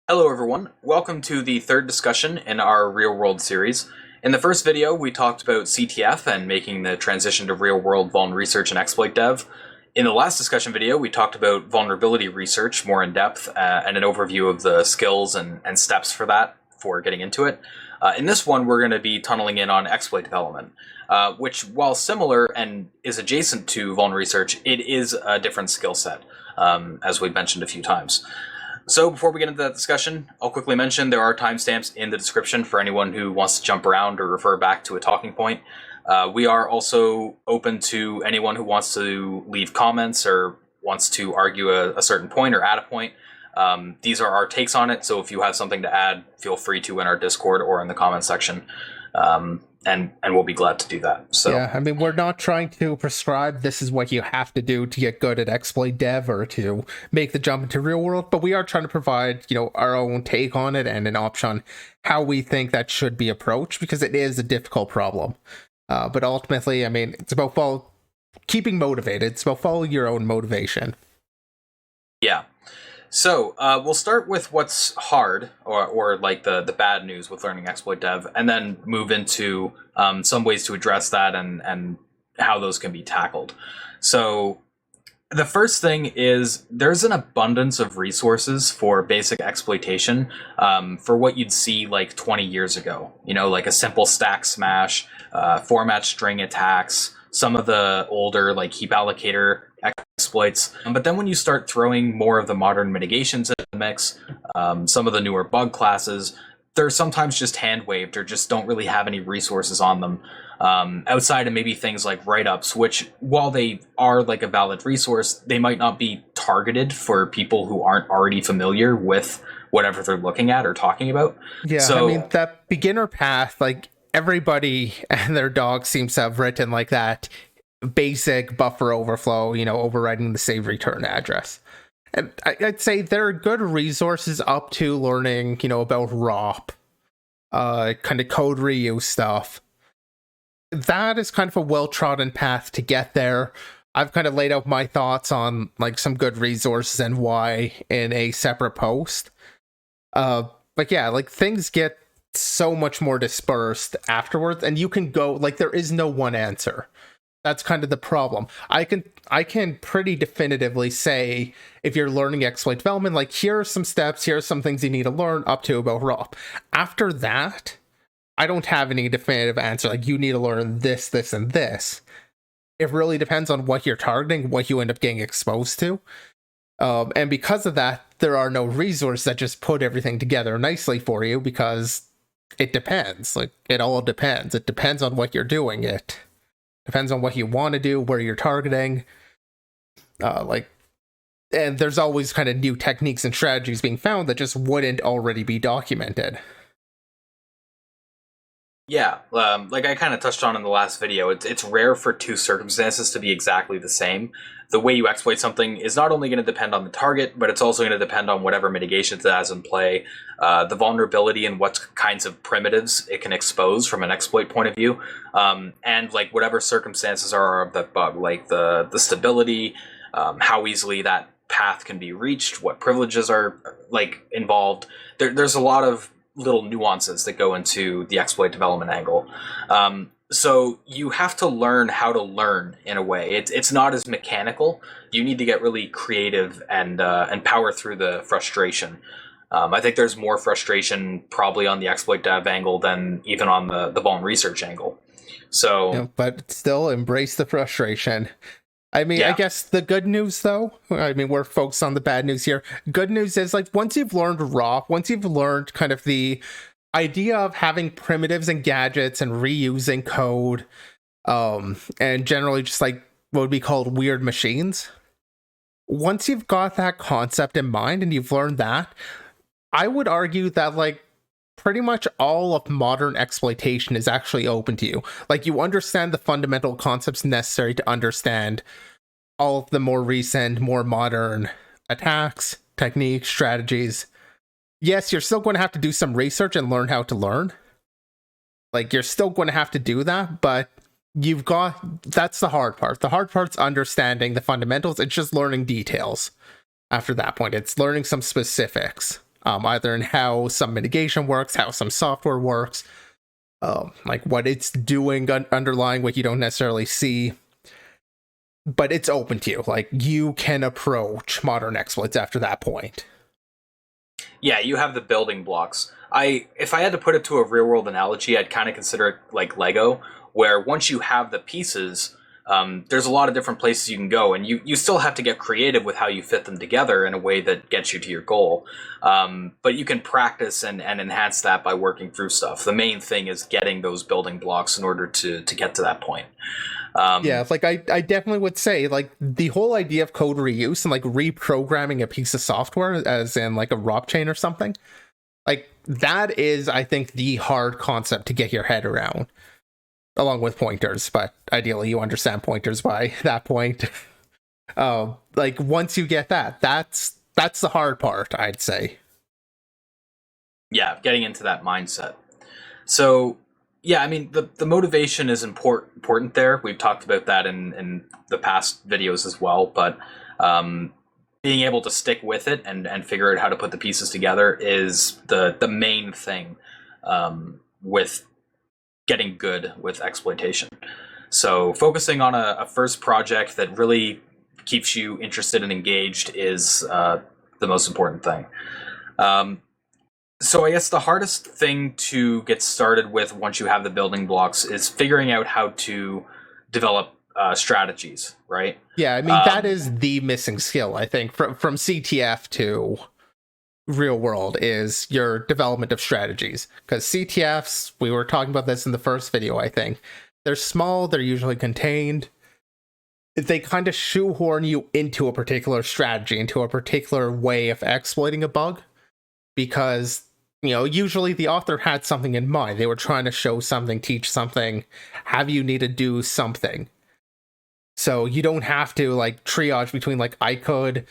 Hello everyone, welcome to the third discussion in our real world series. In the first video we talked about CTF and making the transition to real world vuln research and exploit dev. In the last discussion video we talked about vulnerability research more in depth and an overview of the skills and steps for that for getting into it. In this one we're going to be tunneling in on exploit development, which while similar and is adjacent to vuln research, it is a different skill set, as we've mentioned a few times. So before we get into that discussion, I'll quickly mention there are timestamps in the description for anyone who wants to jump around or refer back to a talking point. We are also open to anyone who wants to leave comments or wants to argue a certain point or add a point. These are our takes on it, so if you have something to add, feel free to in our Discord or in the comment section. And we'll be glad to do that. So yeah, I mean, we're not trying to prescribe this is what you have to do to get good at exploit dev or to make the jump into real world, but we are trying to provide, our own take on it and an option on how we think that should be approached, because it is a difficult problem. But ultimately, I mean, it's about keeping motivated. It's about following your own motivation. Yeah. So we'll start with what's hard, or like the bad news with learning exploit dev, and then move into some ways to address that and how those can be tackled. So the first thing is there's an abundance of resources for basic exploitation for what you'd see like 20 years ago. Like a simple stack smash, format string attacks, some of the older like heap allocator exploits. But then when you start throwing more of the modern mitigations in the mix, some of the newer bug classes, they're sometimes just hand-waved or just don't really have any resources on them. Outside of maybe things like write-ups, which while they are like a valid resource, they might not be targeted for people who aren't already familiar with whatever they're looking at or talking about. Yeah, so, I mean, that beginner path, like everybody and their dog seems to have written like that basic buffer overflow, overriding the save return address. And I'd say there are good resources up to learning, about ROP, kind of code reuse stuff. That is kind of a well-trodden path to get there. I've kind of laid out my thoughts on like some good resources and why in a separate post. But yeah, like things get so much more dispersed afterwards, and you can go like there is no one answer. That's kind of the problem. I can pretty definitively say, if you're learning exploit development, like here are some steps, here are some things you need to learn up to about ROP. After that, I don't have any definitive answer. Like you need to learn this, this, and this. It really depends on what you're targeting, what you end up getting exposed to. And because of that, there are no resources that just put everything together nicely for you, because it depends. Like it all depends. It depends on what you're doing. It depends on what you want to do, where you're targeting. And there's always kind of new techniques and strategies being found that just wouldn't already be documented. Yeah, like I kind of touched on in the last video, it's rare for two circumstances to be exactly the same. The way you exploit something is not only going to depend on the target, but it's also going to depend on whatever mitigations it has in play, the vulnerability and what kinds of primitives it can expose from an exploit point of view, and like whatever circumstances are of that bug, like the stability, how easily that path can be reached, what privileges are like involved. There's a lot of little nuances that go into the exploit development angle. So you have to learn how to learn in a way. It's not as mechanical. You need to get really creative and power through the frustration. I think there's more frustration probably on the exploit dev angle than even on the vuln research angle. So, yeah, but still embrace the frustration. I mean, yeah. I guess the good news, though, I mean, we're focused on the bad news here. Good news is, like, once you've learned ROP, once you've learned kind of the idea of having primitives and gadgets and reusing code, and generally just like what would be called weird machines, once you've got that concept in mind and you've learned that, I would argue that, like, pretty much all of modern exploitation is actually open to you. Like, you understand the fundamental concepts necessary to understand all of the more recent, more modern attacks, techniques, strategies. Yes, you're still going to have to do some research and learn how to learn. Like, you're still going to have to do that, but that's the hard part. The hard part's understanding the fundamentals. It's just learning details. After that point, it's learning some specifics. either in how some mitigation works, how some software works, like what it's doing underlying what you don't necessarily see. But it's open to you. Like, you can approach modern exploits after that point. Yeah, you have the building blocks. If I had to put it to a real world analogy, I'd kind of consider it like Lego, where once you have the pieces, there's a lot of different places you can go, and you still have to get creative with how you fit them together in a way that gets you to your goal. But you can practice and enhance that by working through stuff. The main thing is getting those building blocks in order to get to that point. Yeah, like I definitely would say, like, the whole idea of code reuse and like reprogramming a piece of software, as in like a ROP chain or something, like that is, I think, the hard concept to get your head around, along with pointers. But ideally, you understand pointers by that point. Like, once you get that, that's the hard part, I'd say. Yeah, getting into that mindset. So, yeah, I mean, the motivation is important there. We've talked about that in the past videos as well, but being able to stick with it and figure out how to put the pieces together is the main thing with getting good with exploitation. So focusing on a first project that really keeps you interested and engaged is the most important thing. So I guess the hardest thing to get started with once you have the building blocks is figuring out how to develop strategies, right? Yeah, I mean, that is the missing skill, I think, from CTF to real world, is your development of strategies. Because CTFs, we were talking about this in the first video, I think, they're small, they're usually contained. They kind of shoehorn you into a particular strategy, into a particular way of exploiting a bug. Because, you know, usually the author had something in mind. They were trying to show something, teach something, have you need to do something. So you don't have to, like, triage between, like, I could,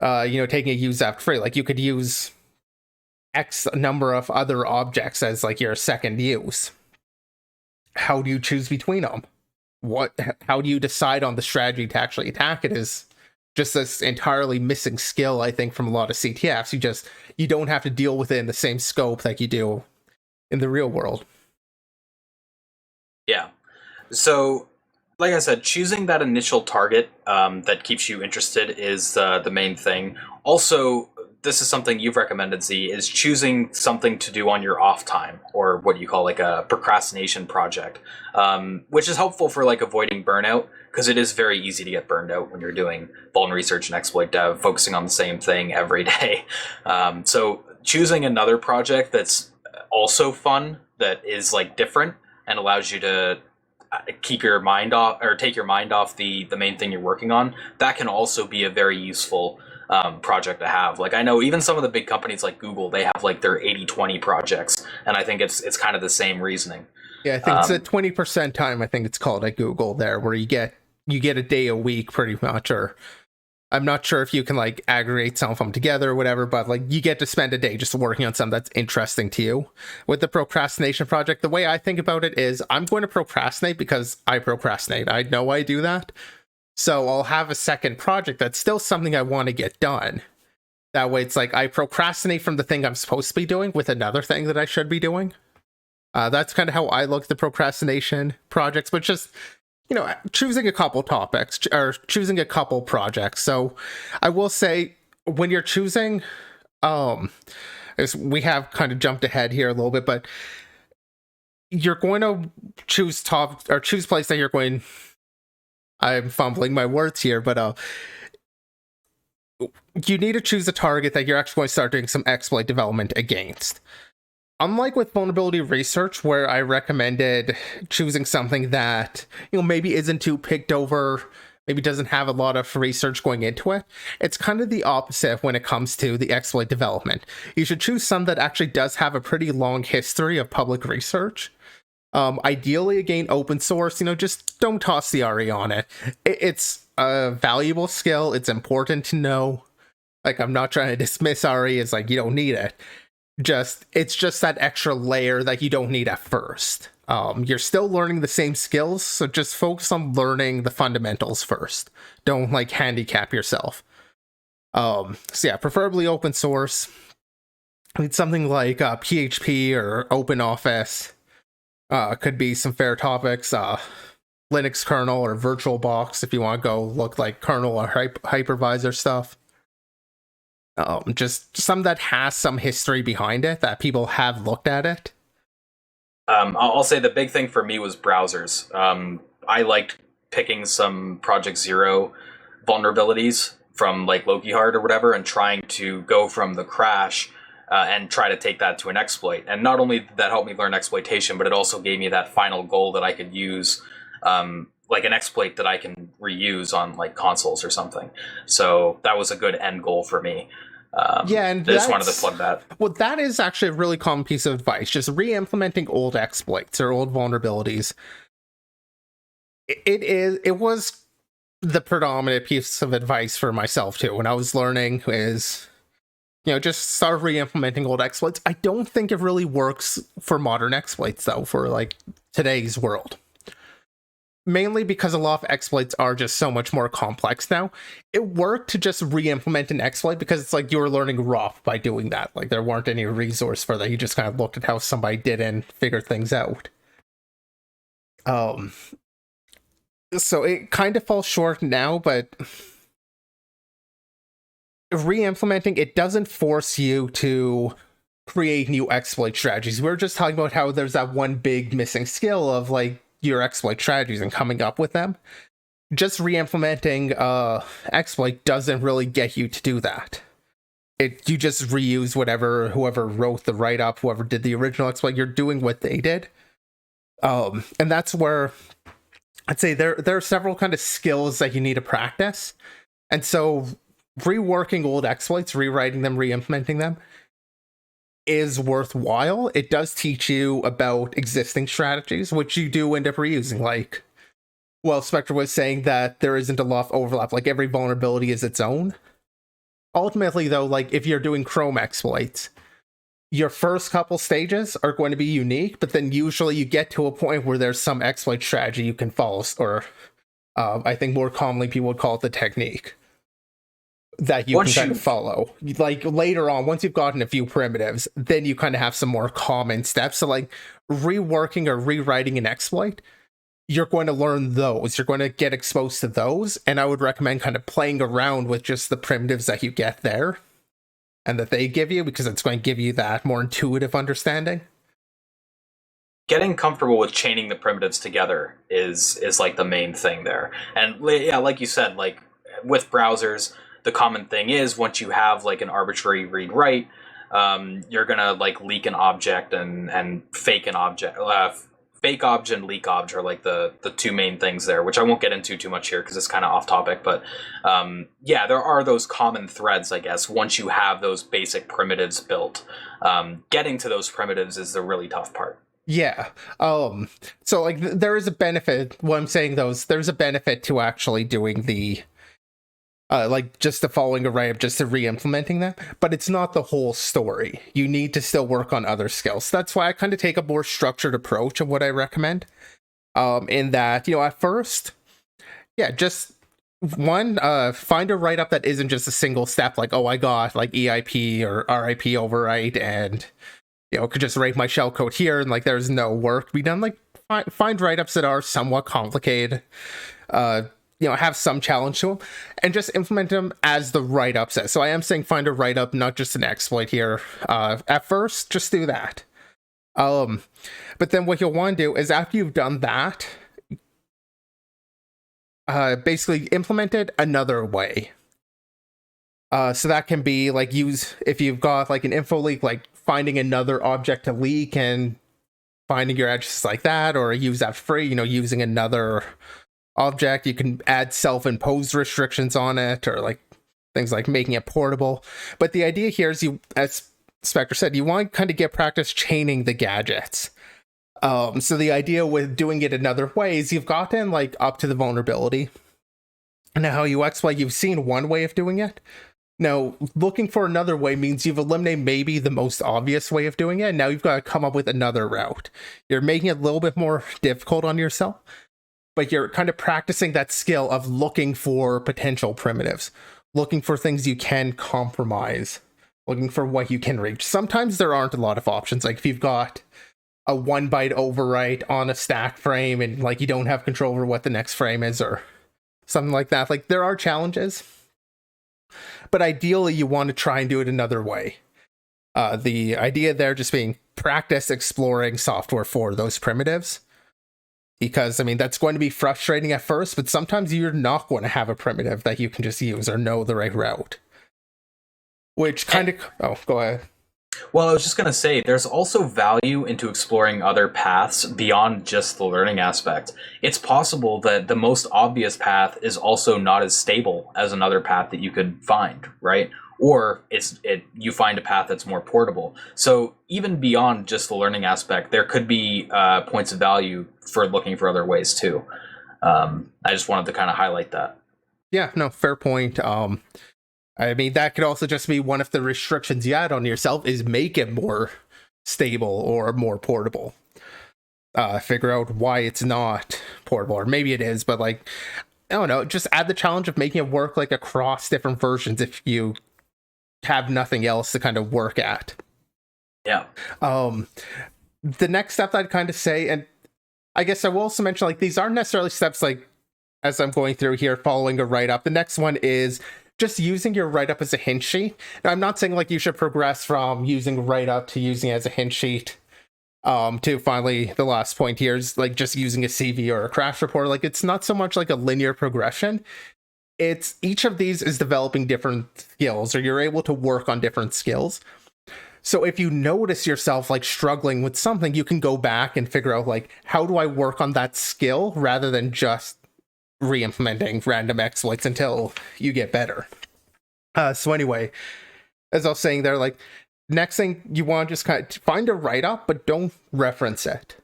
taking a use after free. Like, you could use X number of other objects as, like, your second use. How do you choose between them? How do you decide on the strategy to actually attack it is just this entirely missing skill, I think, from a lot of CTFs. You don't have to deal with it in the same scope that you do in the real world. Yeah. So, like I said, choosing that initial target that keeps you interested is the main thing. Also, this is something you've recommended, Z, is choosing something to do on your off time, or what you call like a procrastination project, which is helpful for like avoiding burnout, because it is very easy to get burned out when you're doing vuln research and exploit dev, focusing on the same thing every day. So choosing another project that's also fun, that is like different and allows you to keep your mind off, or take your mind off the main thing you're working on, that can also be a very useful project to have. Like, I know even some of the big companies like Google, they have like their 80-20 projects, and I think it's kind of the same reasoning. Yeah, I think it's a 20% time, I think it's called at Google there, where you get a day a week pretty much, or I'm not sure if you can like aggregate some of them together or whatever, but like you get to spend a day just working on something that's interesting to you. With the procrastination project, the way I think about it is I'm going to procrastinate because I procrastinate. I know I do that. So I'll have a second project that's still something I want to get done. That way it's like I procrastinate from the thing I'm supposed to be doing with another thing that I should be doing. That's kind of how I look at the procrastination projects, but just, choosing a couple topics or choosing a couple projects. So I will say, when you're choosing, we have kind of jumped ahead here a little bit, but you're going to choose place that you're going. I'm fumbling my words here, but you need to choose a target that you're actually going to start doing some exploit development against. Unlike with vulnerability research, where I recommended choosing something that, maybe isn't too picked over, maybe doesn't have a lot of research going into it, it's kind of the opposite when it comes to the exploit development. You should choose some that actually does have a pretty long history of public research. Ideally, again, open source, just don't toss the RE on it. It's a valuable skill. It's important to know. Like, I'm not trying to dismiss RE as like, you don't need it. It's just that extra layer that you don't need at first. You're still learning the same skills, so just focus on learning the fundamentals first. Don't like handicap yourself. So yeah, preferably open source. I mean, something like PHP or OpenOffice could be some fair topics. Linux kernel or VirtualBox if you want to go look like kernel or hypervisor stuff. Just some that has some history behind it, that people have looked at it. I'll say the big thing for me was browsers. I liked picking some Project Zero vulnerabilities from like Loki Hard or whatever, and trying to go from the crash and try to take that to an exploit. And not only did that help me learn exploitation, but it also gave me that final goal that I could use, like an exploit that I can reuse on like consoles or something. So that was a good end goal for me. Yeah, and I just wanted to plug that. Well, that is actually a really common piece of advice, just re-implementing old exploits or old vulnerabilities. It was the predominant piece of advice for myself too when I was learning, is just start re-implementing old exploits. I don't think it really works for modern exploits though, for like today's world. Mainly because a lot of exploits are just so much more complex now. It worked to just re-implement an exploit because it's like you were learning rough by doing that. Like there weren't any resource for that. You just kind of looked at how somebody did and figured things out. So it kind of falls short now, but re-implementing it doesn't force you to create new exploit strategies. We're just talking about how there's that one big missing skill of like your exploit strategies and coming up with them. Just re-implementing exploit doesn't really get you to do that. You just reuse whoever wrote the write-up, whoever did the original exploit. You're doing what they did. And that's where I'd say there are several kind of skills that you need to practice. And so reworking old exploits, rewriting them, re-implementing them is worthwhile. It does teach you about existing strategies, which you do end up reusing. Like, well, Spectre was saying that there isn't a lot of overlap, like every vulnerability is its own. Ultimately, though, like if you're doing Chrome exploits, your first couple stages are going to be unique, but then usually you get to a point where there's some exploit strategy you can follow, or I think more commonly people would call it the technique that you can kind of follow. Like later on, once you've gotten a few primitives, then you kind of have some more common steps. So like reworking or rewriting an exploit, you're going to learn those. You're going to get exposed to those. And I would recommend kind of playing around with just the primitives that you get there and that they give you, because it's going to give you that more intuitive understanding. Getting comfortable with chaining the primitives together is like the main thing there. And yeah, like you said, like with browsers, the common thing is once you have like an arbitrary read write, you're gonna like leak an object and fake an object. Fake obj and leak obj are like the two main things there, which I won't get into too much here because it's kind of off topic. But yeah, there are those common threads, I guess, once you have those basic primitives built. Getting to those primitives is the really tough part. Yeah. So like there is a benefit. What I'm saying though is there's a benefit to actually doing the like just the following a write-up, just to re-implementing that, but it's not the whole story. You need to still work on other skills. That's why I kind of take a more structured approach of what I recommend. In that, at first, yeah, just one, find a write-up that isn't just a single step, like, oh, I got like EIP or RIP overwrite and could just write my shellcode here and like there's no work to be done. Like find write-ups that are somewhat complicated, have some challenge to them, and just implement them as the write-up says. So I am saying find a write-up, not just an exploit here. At first, just do that. But then what you'll want to do is after you've done that, basically implement it another way. So that can be like if you've got like an info leak, like finding another object to leak and finding your addresses like that, or use that free, using another object. You can add self-imposed restrictions on it, or like things like making it portable. But the idea here is as Spectre said, you want to kind of get practice chaining the gadgets. So the idea with doing it another way is you've gotten like up to the vulnerability. Now how you exploit, you've seen one way of doing it. Now, looking for another way means you've eliminated maybe the most obvious way of doing it. Now you've got to come up with another route. You're making it a little bit more difficult on yourself, but you're kind of practicing that skill of looking for potential primitives, looking for things you can compromise looking for what you can reach. Sometimes there aren't a lot of options. Like if you've got a 1 byte overwrite on a stack frame and like you don't have control over what the next frame is or something like that. Like there are challenges, but ideally you want to try and do it another way. The idea there just being practice exploring software for those primitives. Because, I mean, that's going to be frustrating at first, but sometimes you're not going to have a primitive that you can just use or know the right route. Which kind of... Oh, go ahead. Well, I was just going to say, there's also value into exploring other paths beyond just the learning aspect. It's possible that the most obvious path is also not as stable as another path that you could find, right? Or you find a path that's more portable. So even beyond just the learning aspect, there could be points of value for looking for other ways too. I just wanted to kind of highlight that. Yeah, no, fair point. I mean, that could also just be one of the restrictions you add on yourself is make it more stable or more portable. Figure out why it's not portable, or maybe it is, but like, I don't know, just add the challenge of making it work like across different versions if you have nothing else to kind of work at. Yeah. The next step I'd kind of say, and I guess I will also mention, like, these aren't necessarily steps like as I'm going through here following a write-up. The next one is just using your write-up as a hint sheet. Now, I'm not saying like you should progress from using write-up to using it as a hint sheet to finally the last point here is like just using a CV or a crash report. Like it's not so much like a linear progression. It's each of these is developing different skills, or you're able to work on different skills. So if you notice yourself like struggling with something, you can go back and figure out like, how do I work on that skill rather than just re-implementing random exploits until you get better. So anyway, as I was saying there, like next thing you want to just kind of find a write-up, but don't reference it.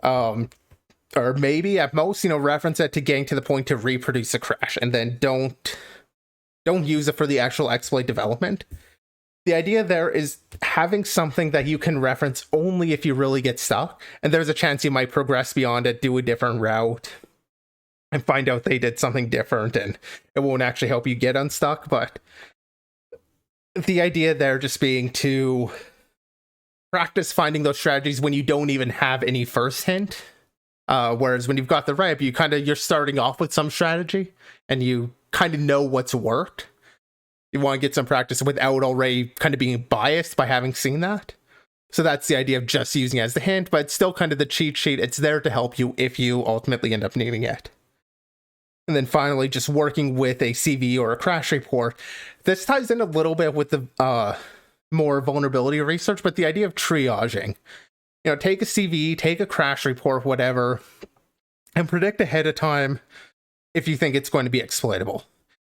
Or maybe at most, reference it to getting to the point to reproduce a crash, and then don't use it for the actual exploit development. The idea there is having something that you can reference only if you really get stuck, and there's a chance you might progress beyond it, do a different route, and find out they did something different, and it won't actually help you get unstuck. But the idea there just being to practice finding those strategies when you don't even have any first hint. Whereas when you've got the write-up, you're starting off with some strategy and you kind of know what's worked. You want to get some practice without already kind of being biased by having seen that. So that's the idea of just using it as the hint, but it's still kind of the cheat sheet. It's there to help you if you ultimately end up needing it. And then finally, just working with a CV or a crash report. This ties in a little bit with the more vulnerability research, but the idea of triaging. Take a CV, take a crash report, whatever, and predict ahead of time if you think it's going to be exploitable.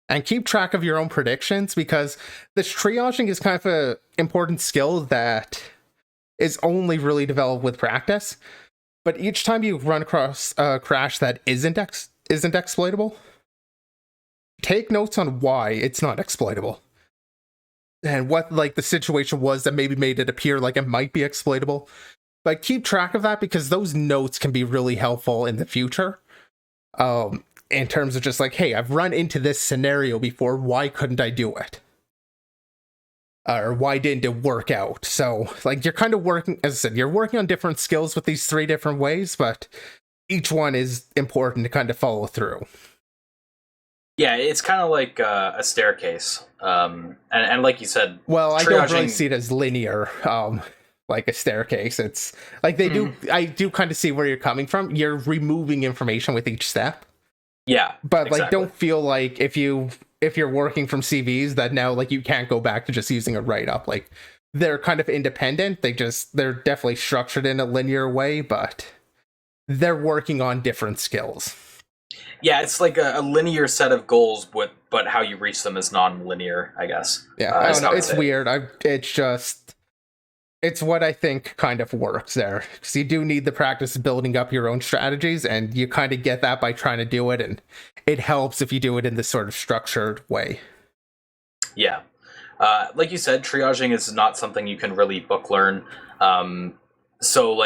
And keep track of your own predictions, because this triaging is kind of an important skill that is only really developed with practice. But each time you run across a crash that isn't exploitable, take notes on why it's not exploitable. And what the situation was that maybe made it appear like it might be exploitable. But keep track of that, because those notes can be really helpful in the future. In terms of just like, hey, I've run into this scenario before. Why couldn't I do it? Or why didn't it work out? So you're kind of working, as I said, you're working on different skills with these 3 different ways, but each one is important to kind of follow through. Yeah, it's kind of like a staircase. And like you said, well, I don't really see it as linear. Like a staircase. It's like I do kind of see where you're coming from. You're removing information with each step. Yeah. But exactly. Don't feel like if you're working from CVs that now you can't go back to just using a write-up. They're kind of independent. They're definitely structured in a linear way, but they're working on different skills. Yeah, it's like a linear set of goals, but how you reach them is non-linear, I guess. Yeah, I don't know. It's weird. It's what I think kind of works there. Because you do need the practice of building up your own strategies, and you kind of get that by trying to do it, and it helps if you do it in this sort of structured way. Yeah. Like you said, triaging is not something you can really book learn. So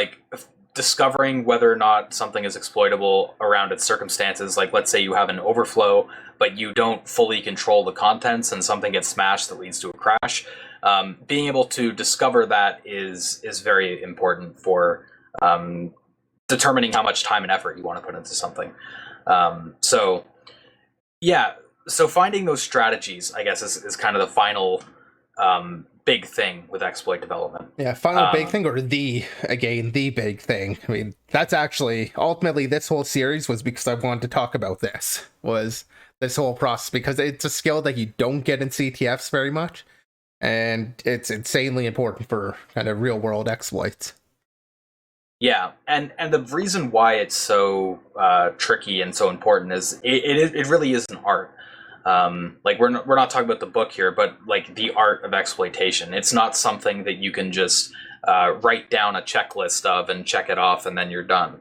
discovering whether or not something is exploitable around its circumstances, let's say you have an overflow, but you don't fully control the contents and something gets smashed that leads to a crash. Being able to discover that is very important for determining how much time and effort you want to put into something. So yeah, so finding those strategies, I guess, is kind of the final big thing with exploit development. Yeah, final big thing, or the big thing. I mean, that's actually ultimately this whole series was because I wanted to talk about this whole process, because it's a skill that you don't get in CTFs very much, and it's insanely important for kind of real world exploits. Yeah, and the reason why it's so tricky and so important is it really is an art. Like we're not talking about the book here, but like the art of exploitation. It's not something that you can just write down a checklist of and check it off and then you're done.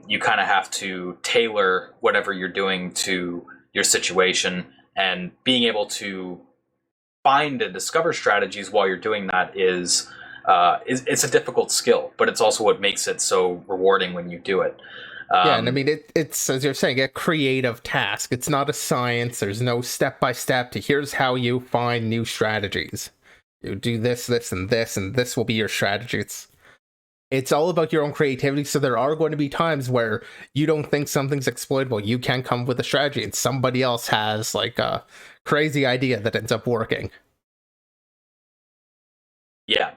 You kind of have to tailor whatever you're doing to your situation, and being able to find and discover strategies while you're doing that is it's a difficult skill, but it's also what makes it so rewarding when you do it. Yeah, and I mean, it's, as you're saying, a creative task. It's not a science. There's no step-by-step to here's how you find new strategies. You do this, this, and this will be your strategy. It's all about your own creativity, so there are going to be times where you don't think something's exploitable. You can come up with a strategy, and somebody else has, like, a crazy idea that ends up working. Yeah.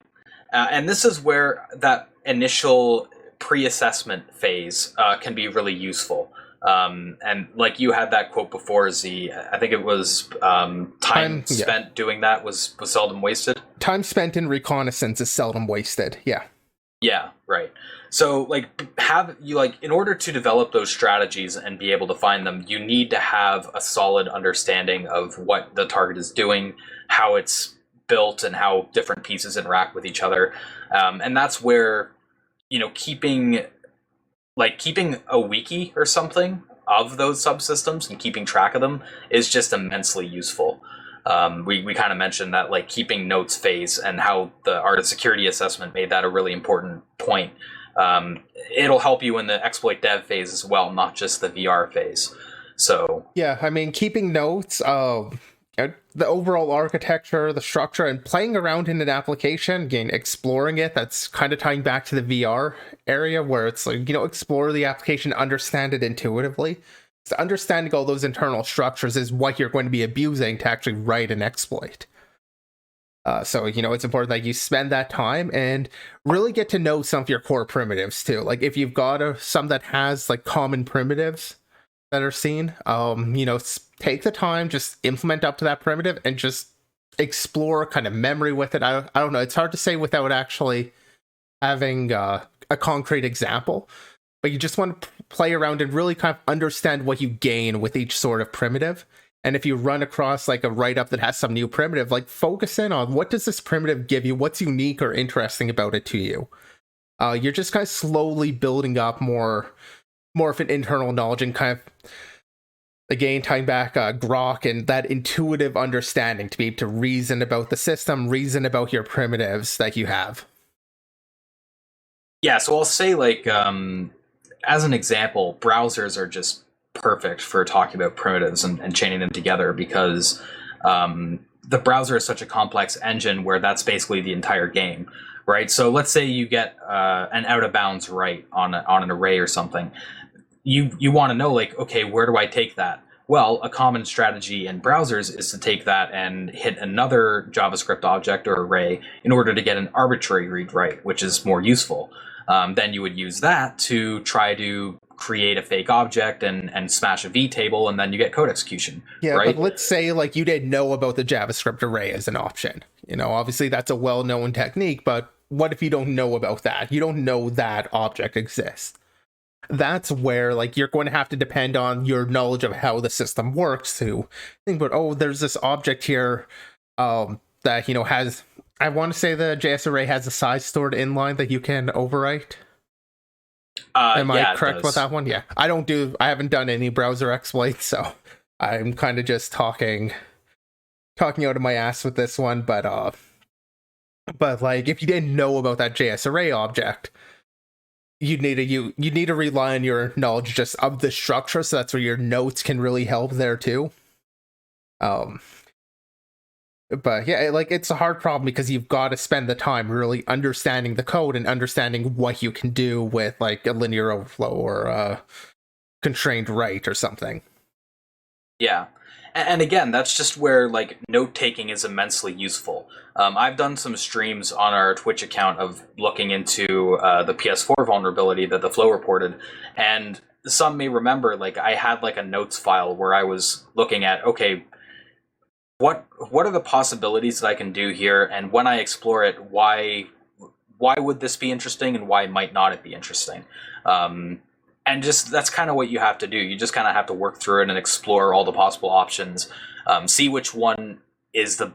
And this is where that initial pre-assessment phase can be really useful. And like you had that quote before, Z, I think it was time spent doing that was seldom wasted. Time spent in reconnaissance is seldom wasted. Yeah. Yeah, right. So like in order to develop those strategies and be able to find them, you need to have a solid understanding of what the target is doing, how it's built, and how different pieces interact with each other. And that's where, keeping a wiki or something of those subsystems and keeping track of them is just immensely useful. We kind of mentioned that, like, keeping notes phase and how the art of security assessment made that a really important point. It'll help you in the exploit dev phase as well, not just the VR phase. So yeah, I mean, keeping notes of the overall architecture, the structure, and playing around in an application, again, exploring it. That's kind of tying back to the VR area, where it's like, explore the application, understand it intuitively. So understanding all those internal structures is what you're going to be abusing to actually write an exploit. So, it's important that you spend that time and really get to know some of your core primitives too. Like if you've got some that has like common primitives that are seen, take the time, just implement up to that primitive and just explore kind of memory with it. I don't know. It's hard to say without actually having a concrete example. But you just want to play around and really kind of understand what you gain with each sort of primitive. And if you run across like a write-up that has some new primitive, like focus in on what does this primitive give you? What's unique or interesting about it to you? You're just kind of slowly building up more of an internal knowledge and kind of, again, tying back Grok and that intuitive understanding to be able to reason about the system, reason about your primitives that you have. Yeah, so I'll say, like, as an example, browsers are just perfect for talking about primitives and chaining them together, because the browser is such a complex engine where that's basically the entire game, right? So let's say you get an out of bounds write on an array or something. You want to know, like, okay, where do I take that? Well, a common strategy in browsers is to take that and hit another JavaScript object or array in order to get an arbitrary read-write, which is more useful. Then you would use that to try to create a fake object and smash a vtable, and then you get code execution. Yeah, right? But let's say like you didn't know about the JavaScript array as an option. Obviously that's a well-known technique, but what if you don't know about that? You don't know that object exists. That's where like you're going to have to depend on your knowledge of how the system works to think about, there's this object here that has, I want to say the JS array has a size stored inline that you can overwrite. Am I correct with that one? Yeah. I haven't done any browser exploits, so I'm kind of just talking out of my ass with this one, but like if you didn't know about that JS array object, you need to rely on your knowledge just of the structure, so that's where your notes can really help there too. But yeah, like it's a hard problem because you've got to spend the time really understanding the code and understanding what you can do with like a linear overflow or a constrained write or something. Yeah. And again, that's just where like note taking is immensely useful. I've done some streams on our Twitch account of looking into the PS4 vulnerability that the Flow reported, and some may remember like I had like a notes file where I was looking at, okay, what are the possibilities that I can do here, and when I explore it, why would this be interesting and why might not it be interesting? And just that's kind of what you have to do. You just kind of have to work through it and explore all the possible options, see which one is the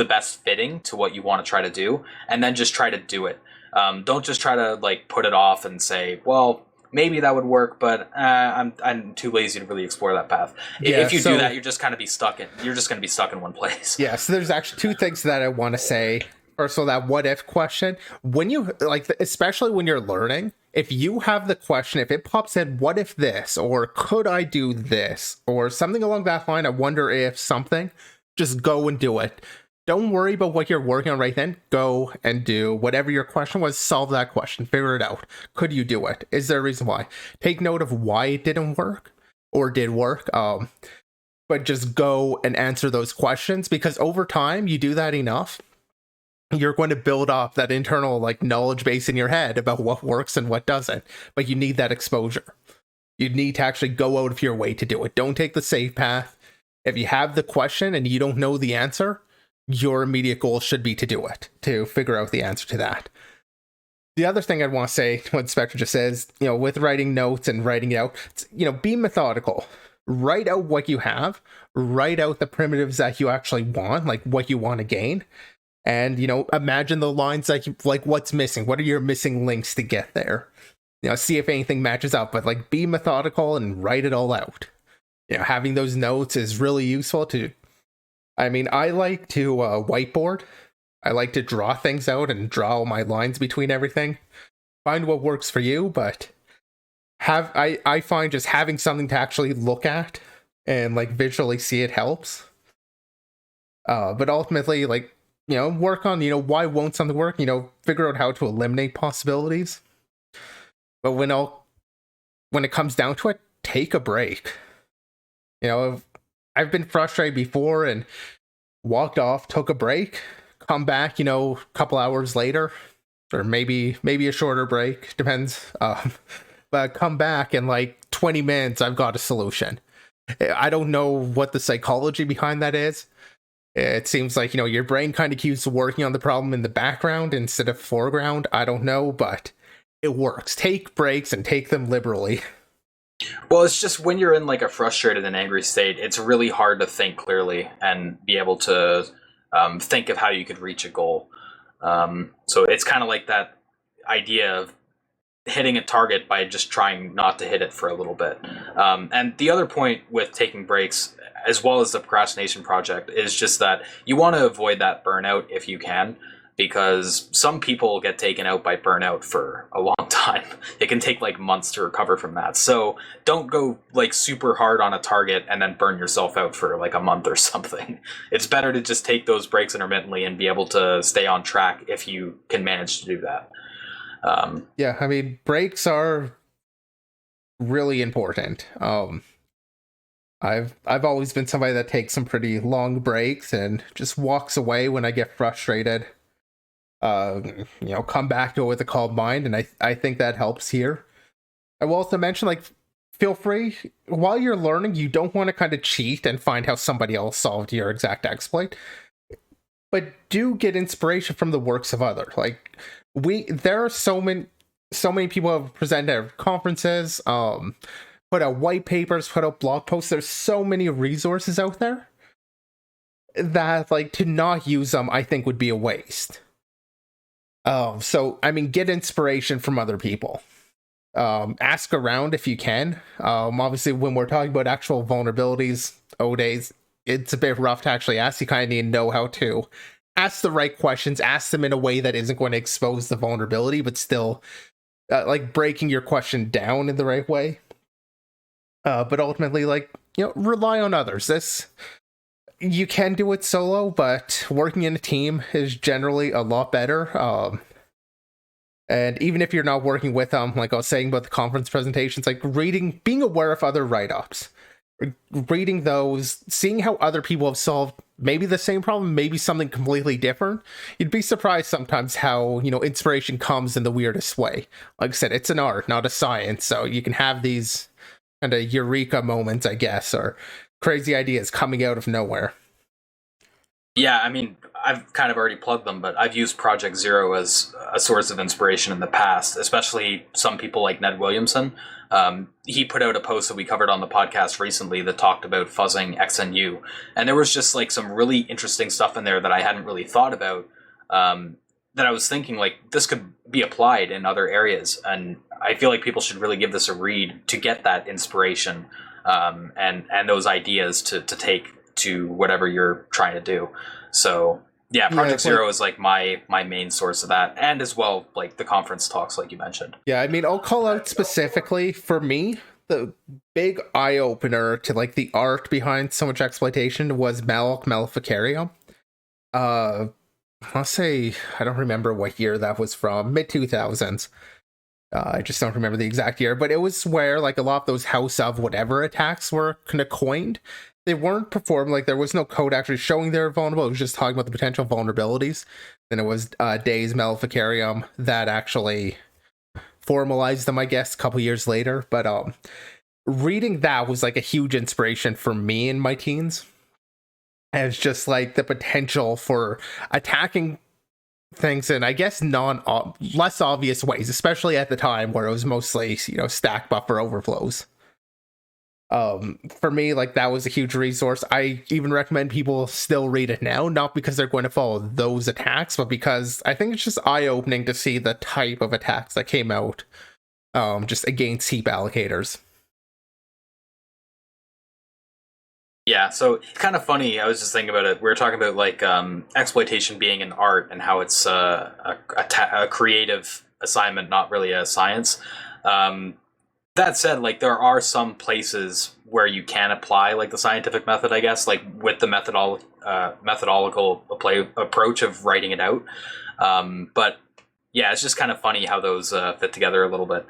best fitting to what you want to try to do, and then just try to do it. Don't just try to like put it off and say, well, maybe that would work, but I'm too lazy to really explore that path. Yeah, if you so- do that, you're just kind of you're just going to be stuck in one place. Yeah, so there's actually two things that I want to say. First of all, that what if question, when you like, especially when you're learning, if you have the question, if it pops in, what if this, or could I do this, or something along that line, I wonder if something, just go and do it. Don't worry about what you're working on right then. Go and do whatever your question was. Solve that question. Figure it out. Could you do it? Is there a reason why? Take note of why it didn't work or did work. But just go and answer those questions, because over time you do that enough, you're going to build up that internal like knowledge base in your head about what works and what doesn't. But you need that exposure. You need to actually go out of your way to do it. Don't take the safe path. If you have the question and you don't know the answer, your immediate goal should be to do it, to figure out the answer to that. The other thing I'd want to say, what Spectre just says, with writing notes and writing it out, be methodical. Write out what you have. Write out the primitives that you actually want, like what you want to gain. And, imagine the lines like what's missing. What are your missing links to get there? See if anything matches up, but like be methodical and write it all out. Having those notes is really useful I like to whiteboard. I like to draw things out and draw all my lines between everything. Find what works for you, but I find just having something to actually look at and like visually see it helps. But ultimately, like, work on, why won't something work? Figure out how to eliminate possibilities. But when it comes down to it, take a break. I've been frustrated before and walked off, took a break, come back, a couple hours later, or maybe a shorter break, depends. But come back in like 20 minutes, I've got a solution. I don't know what the psychology behind that is. It seems like, your brain kind of keeps working on the problem in the background instead of foreground. I don't know, but it works. Take breaks and take them liberally. Well, it's just when you're in like a frustrated and angry state, it's really hard to think clearly and be able to think of how you could reach a goal. So it's kind of like that idea of hitting a target by just trying not to hit it for a little bit. And the other point with taking breaks, as well as the procrastination project, is just that you want to avoid that burnout if you can, because some people get taken out by burnout for a long time. It can take like months to recover from that. So don't go like super hard on a target and then burn yourself out for like a month or something. It's better to just take those breaks intermittently and be able to stay on track if you can manage to do that. Yeah, breaks are really important. I've always been somebody that takes some pretty long breaks and just walks away when I get frustrated. Come back to it with a calm mind, and I think that helps here. I will also mention, like, feel free, while you're learning, you don't want to kind of cheat and find how somebody else solved your exact exploit, but do get inspiration from the works of others. Like, there are so many people have presented at conferences, put out white papers, put out blog posts. There's so many resources out there that, like, to not use them, I think would be a waste. So get inspiration from other people. Ask around if you can. Obviously, when we're talking about actual vulnerabilities, days, it's a bit rough to actually ask. You kind of need to know how to ask the right questions, ask them in a way that isn't going to expose the vulnerability, but still like breaking your question down in the right way. But ultimately, like, rely on others. you can do it solo, but working in a team is generally a lot better. And even if you're not working with them, like I was saying about the conference presentations, like being aware of other write-ups, reading those, seeing how other people have solved maybe the same problem, maybe something completely different. You'd be surprised sometimes how, inspiration comes in the weirdest way. Like I said, it's an art, not a science. So you can have these kind of eureka moments, I guess, or crazy ideas coming out of nowhere. Yeah, I mean, I've kind of already plugged them, but I've used Project Zero as a source of inspiration in the past, especially some people like Ned Williamson. He put out a post that we covered on the podcast recently that talked about fuzzing X and U. And there was just like some really interesting stuff in there that I hadn't really thought about, that I was thinking like this could be applied in other areas. And I feel like people should really give this a read to get that inspiration, and those ideas to take to whatever you're trying to do. So yeah, Project Zero is like my main source of that, and as well like the conference talks like you mentioned. Yeah, I mean, I'll call out specifically for me, the big eye-opener to like the art behind so much exploitation was Maleficarium. I'll say, I don't remember what year that was from, mid-2000s. I just don't remember the exact year, but it was where like a lot of those House of Whatever attacks were kind of coined. They weren't performed, like there was no code actually showing they were vulnerable. It was just talking about the potential vulnerabilities. Then it was Days Maleficarium that actually formalized them, I guess, a couple years later. But reading that was like a huge inspiration for me in my teens. And it's just like the potential for attacking things in, I guess, less obvious ways, especially at the time where it was mostly, stack buffer overflows. For me, like that was a huge resource. I even recommend people still read it now, not because they're going to follow those attacks, but because I think it's just eye-opening to see the type of attacks that came out, just against heap allocators. Yeah, so it's kind of funny. I was just thinking about it. We were talking about like exploitation being an art and how it's a creative assignment, not really a science. That said, like there are some places where you can apply like the scientific method, I guess, like with the methodological approach of writing it out. But yeah, it's just kind of funny how those fit together a little bit.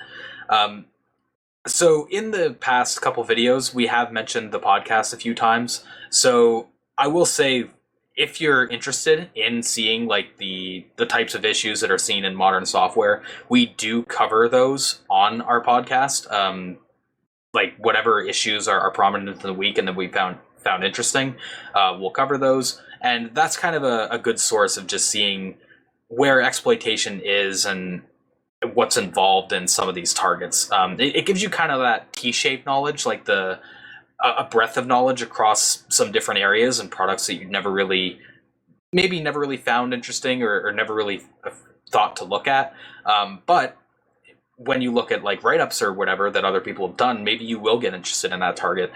So in the past couple videos, we have mentioned the podcast a few times. So I will say, if you're interested in seeing like the types of issues that are seen in modern software, we do cover those on our podcast. Like whatever issues are prominent in the week and that we found interesting, we'll cover those. And that's kind of a good source of just seeing where exploitation is and what's involved in some of these targets. It gives you kind of that T-shaped knowledge, like a breadth of knowledge across some different areas and products that you've never really found interesting or never really thought to look at. But when you look at like write-ups or whatever that other people have done, maybe you will get interested in that target.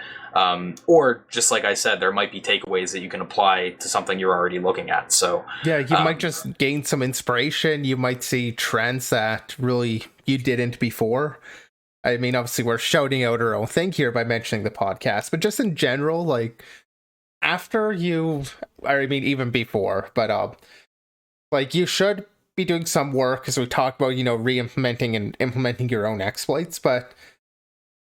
Or just like I said, there might be takeaways that you can apply to something you're already looking at. So yeah, you might just gain some inspiration. You might see trends that really you didn't before. I mean, obviously we're shouting out our own thing here by mentioning the podcast, but just in general, like even before, but like you should be doing some work, as we talked about, re-implementing and implementing your own exploits, but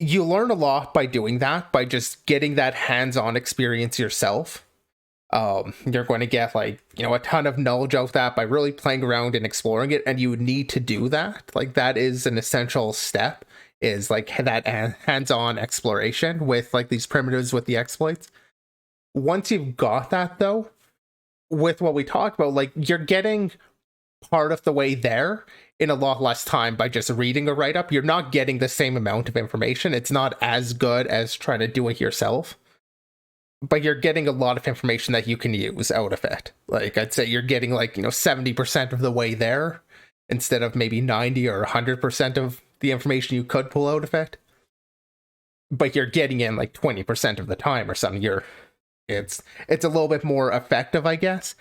you learn a lot by doing that, by just getting that hands-on experience yourself. You're going to get like, a ton of knowledge of that by really playing around and exploring it, and you need to do that. Like that is an essential step, is like that hands-on exploration with like these primitives with the exploits. Once you've got that though, with what we talked about, like you're getting part of the way there in a lot less time by just reading a write-up. You're not getting the same amount of information. It's not as good as trying to do it yourself, but you're getting a lot of information that you can use out of it. Like I'd say you're getting like, 70% of the way there instead of maybe 90 or 100% of the information you could pull out of it. But you're getting in like 20% of the time or something. It's a little bit more effective, I guess.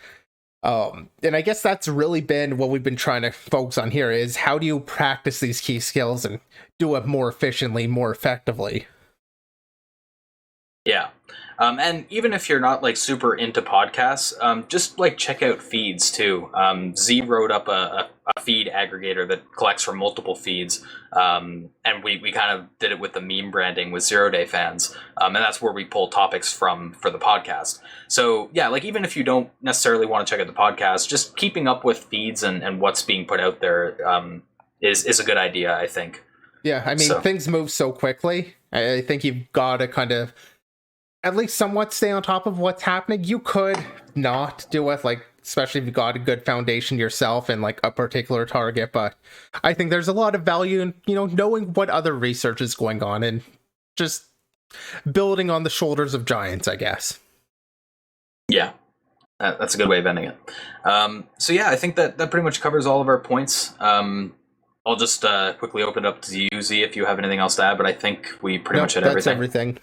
And I guess that's really been what we've been trying to focus on here, is how do you practice these key skills and do it more efficiently, more effectively? Yeah. And even if you're not like super into podcasts, just like check out feeds too. Z wrote up a feed aggregator that collects from multiple feeds, and we kind of did it with the meme branding with 0 Day fans, and that's where we pull topics from for the podcast. So yeah, like even if you don't necessarily want to check out the podcast, just keeping up with feeds and what's being put out there is a good idea, I think. Yeah, I mean, things move so quickly. I think you've got to kind of at least somewhat stay on top of what's happening. You could not do it, like, especially if you got a good foundation yourself and like a particular target, but I think there's a lot of value in, you know, knowing what other research is going on and just building on the shoulders of giants, I guess. Yeah, that's a good way of ending it. So yeah, I think that pretty much covers all of our points. I'll just quickly open it up to you, Z, if you have anything else to add, but I think we pretty much hit everything. That's everything.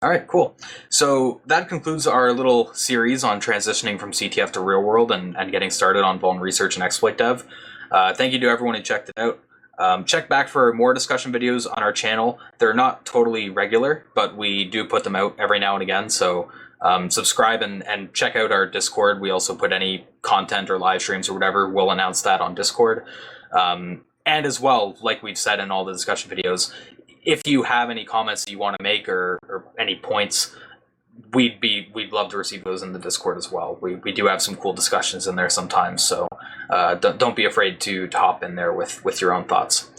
All right, cool. So that concludes our little series on transitioning from CTF to real world and getting started on vuln research and exploit dev. Thank you to everyone who checked it out. Check back for more discussion videos on our channel. They're not totally regular, but we do put them out every now and again. So subscribe and check out our Discord. We also put any content or live streams or whatever. We'll announce that on Discord. And as well, like we've said in all the discussion videos, if you have any comments that you want to make or any points, we'd love to receive those in the Discord as well. We do have some cool discussions in there sometimes, so don't be afraid to hop in there with your own thoughts.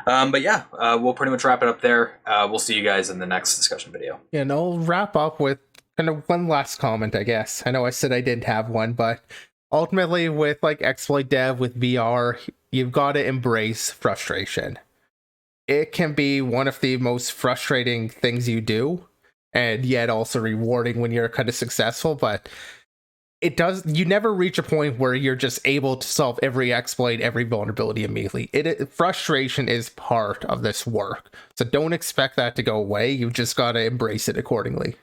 But yeah, we'll pretty much wrap it up there. We'll see you guys in the next discussion video. Yeah, and I'll wrap up with kind of one last comment, I guess. I know I said I didn't have one, but ultimately with like exploit dev, with VR, you've got to embrace frustration. It can be one of the most frustrating things you do, and yet also rewarding when you're kind of successful, but you never reach a point where you're just able to solve every exploit, every vulnerability immediately. Frustration is part of this work, so don't expect that to go away. You just got to embrace it accordingly.